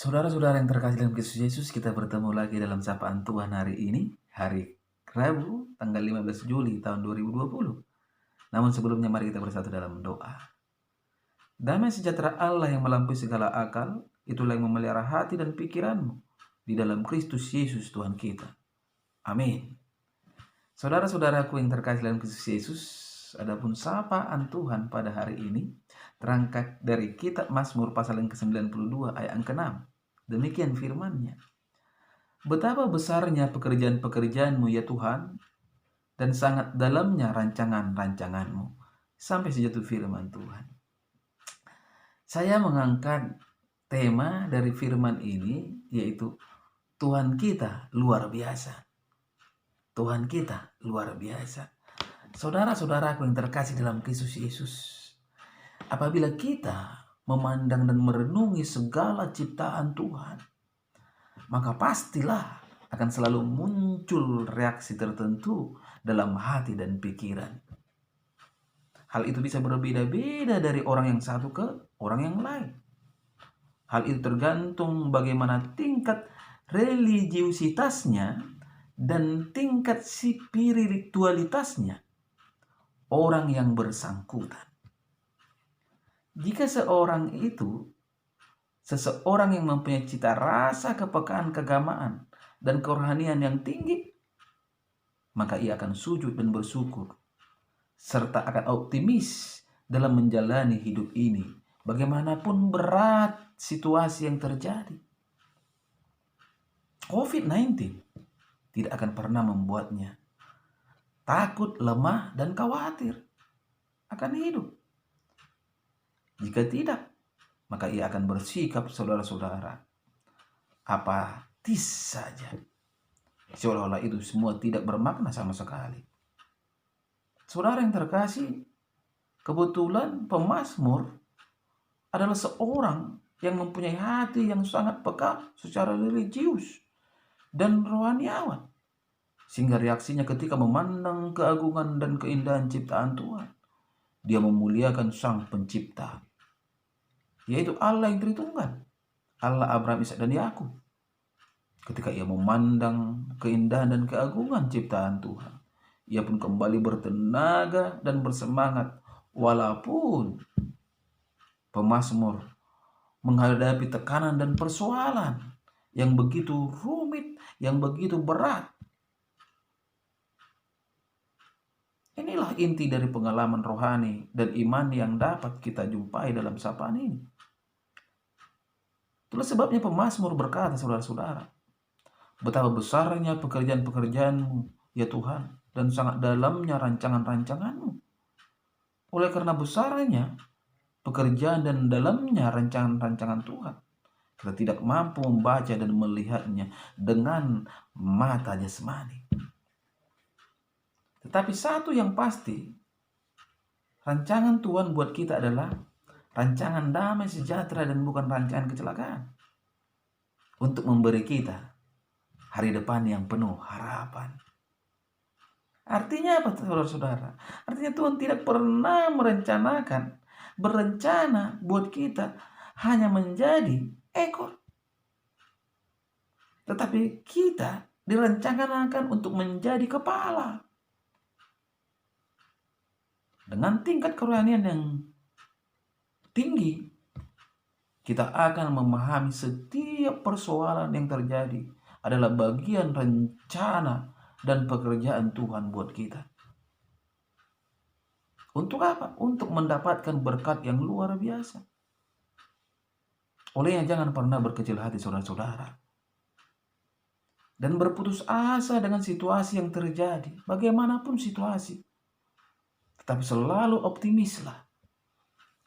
Saudara-saudara yang terkasih dalam Kristus Yesus, kita bertemu lagi dalam sapaan Tuhan hari ini, hari Rabu, tanggal 15 Juli tahun 2020. Namun sebelumnya mari kita bersatu dalam doa. Damai sejahtera Allah yang melampaui segala akal, itulah yang memelihara hati dan pikiranmu di dalam Kristus Yesus Tuhan kita. Amin. Saudara-saudaraku yang terkasih dalam Kristus Yesus, adapun sapaan Tuhan pada hari ini terangkat dari kitab Mazmur pasal yang ke-92 ayat yang ke-6. Demikian firman-Nya. Betapa besarnya pekerjaan-pekerjaanmu ya Tuhan, dan sangat dalamnya rancangan-rancanganmu. Sampai sejatuh firman Tuhan. Saya mengangkat tema dari firman ini, yaitu Tuhan kita luar biasa. Tuhan kita luar biasa. Saudara-saudaraku yang terkasih dalam Kristus Yesus, apabila kita memandang dan merenungi segala ciptaan Tuhan, maka pastilah akan selalu muncul reaksi tertentu dalam hati dan pikiran. Hal itu bisa berbeda-beda dari orang yang satu ke orang yang lain. Hal itu tergantung bagaimana tingkat religiusitasnya dan tingkat spiritualitasnya orang yang bersangkutan. Jika seseorang yang mempunyai cita rasa kepekaan keagamaan dan kerohanian yang tinggi, maka ia akan sujud dan bersyukur, serta akan optimis dalam menjalani hidup ini, bagaimanapun berat situasi yang terjadi. COVID-19 tidak akan pernah membuatnya takut, lemah, dan khawatir akan hidup. Jika tidak, maka ia akan bersikap, saudara-saudara, apatis saja. Seolah-olah itu semua tidak bermakna sama sekali. Saudara yang terkasih, kebetulan pemazmur adalah seorang yang mempunyai hati yang sangat peka secara religius dan rohaniawan. Sehingga reaksinya ketika memandang keagungan dan keindahan ciptaan Tuhan, dia memuliakan Sang Pencipta, yaitu Allah yang Tritunggal, Allah Abraham, Ishak, dan Yakub. Ketika ia memandang keindahan dan keagungan ciptaan Tuhan, ia pun kembali bertenaga dan bersemangat, walaupun pemazmur menghadapi tekanan dan persoalan yang begitu rumit, yang begitu berat. Inilah inti dari pengalaman rohani dan iman yang dapat kita jumpai dalam sapaan ini. Itulah sebabnya pemazmur berkata, saudara-saudara, betapa besarnya pekerjaan-pekerjaanmu ya Tuhan, dan sangat dalamnya rancangan-rancanganmu. Oleh karena besarnya pekerjaan dan dalamnya rancangan-rancangan Tuhan, kita tidak mampu membaca dan melihatnya dengan mata jasmani. Tetapi satu yang pasti, rancangan Tuhan buat kita adalah rancangan damai sejahtera dan bukan rancangan kecelakaan, untuk memberi kita hari depan yang penuh harapan. Artinya apa, saudara-saudara? Artinya Tuhan tidak pernah berencana buat kita hanya menjadi ekor. Tetapi kita direncanakan untuk menjadi kepala. Dengan tingkat kerohanian yang tinggi, kita akan memahami setiap persoalan yang terjadi adalah bagian rencana dan pekerjaan Tuhan buat kita. Untuk apa? Untuk mendapatkan berkat yang luar biasa. Olehnya jangan pernah berkecil hati, saudara-saudara, dan berputus asa dengan situasi yang terjadi, bagaimanapun situasi. Tetapi selalu optimislah.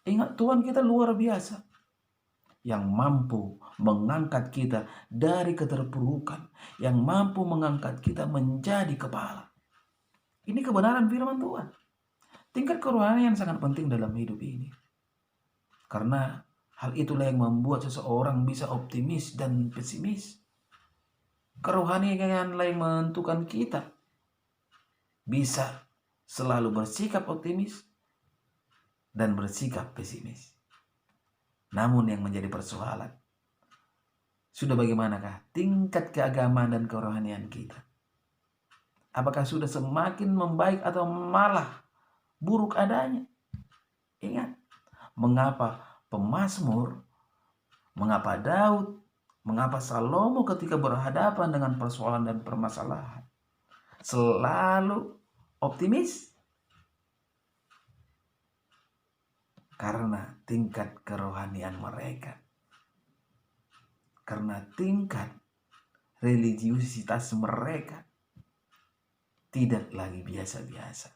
Ingat, Tuhan kita luar biasa, yang mampu mengangkat kita dari keterpurukan, yang mampu mengangkat kita menjadi kepala. Ini kebenaran firman Tuhan. Tingkat kerohanian sangat penting dalam hidup ini, karena hal itulah yang membuat seseorang bisa optimis dan pesimis. Kerohanianlah yang menentukan kita bisa selalu bersikap optimis dan bersikap pesimis. Namun yang menjadi persoalan, Sudah bagaimanakah tingkat keagamaan dan kerohanian kita? Apakah sudah semakin membaik atau malah buruk adanya? Ingat, mengapa pemazmur, mengapa Daud, mengapa Salomo ketika berhadapan dengan persoalan dan permasalahan selalu optimis? Karena tingkat kerohanian mereka, karena tingkat religiusitas mereka tidak lagi biasa-biasa.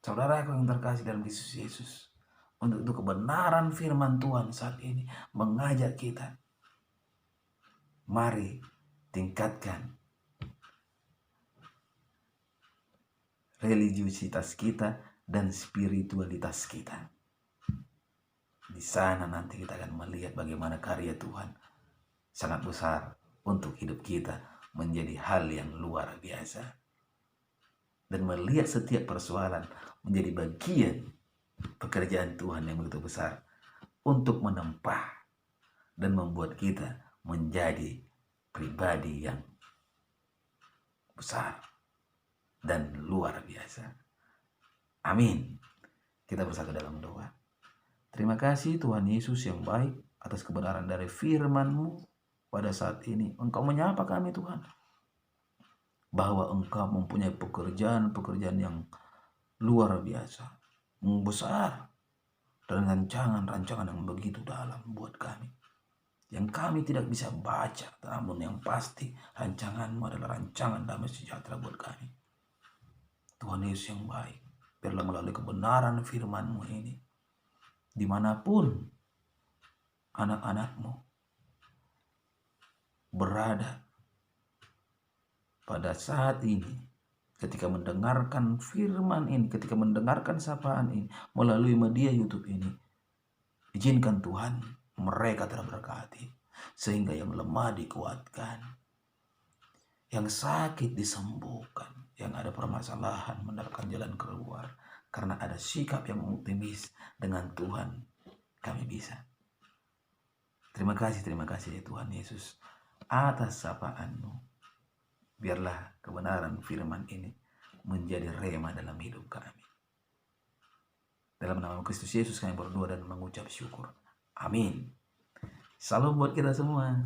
Saudaraku yang terkasih dalam Kristus Yesus, untuk itu kebenaran firman Tuhan saat ini mengajak kita, mari tingkatkan religiusitas kita dan spiritualitas kita. Di sana nanti kita akan melihat bagaimana karya Tuhan sangat besar untuk hidup kita menjadi hal yang luar biasa. Dan melihat setiap persoalan menjadi bagian pekerjaan Tuhan yang begitu besar untuk menempah dan membuat kita menjadi pribadi yang besar dan luar biasa. Amin. Kita bersatu dalam doa. Terima kasih Tuhan Yesus yang baik atas kebenaran dari firman-Mu pada saat ini. Engkau menyapa kami Tuhan, bahwa Engkau mempunyai pekerjaan-pekerjaan yang luar biasa, besar, dan rancangan-rancangan yang begitu dalam buat kami, yang kami tidak bisa baca, namun yang pasti rancangan-Mu adalah rancangan damai sejahtera buat kami. Tuhan Yesus yang baik, biarlah melalui kebenaran firman-Mu ini, dimanapun anak-anak-Mu berada pada saat ini, ketika mendengarkan firman ini, ketika mendengarkan sapaan ini melalui media YouTube ini, izinkan Tuhan mereka terberkati, sehingga yang lemah dikuatkan, yang sakit disembuhkan, yang ada permasalahan mendapatkan jalan keluar, karena ada sikap yang optimis. Dengan Tuhan kami bisa. Terima kasih ya Tuhan Yesus atas sapaan-Mu. Biarlah kebenaran firman ini menjadi rema dalam hidup kami. Dalam nama Kristus Yesus kami berdoa dan mengucap syukur. Amin. Salam buat kita semua.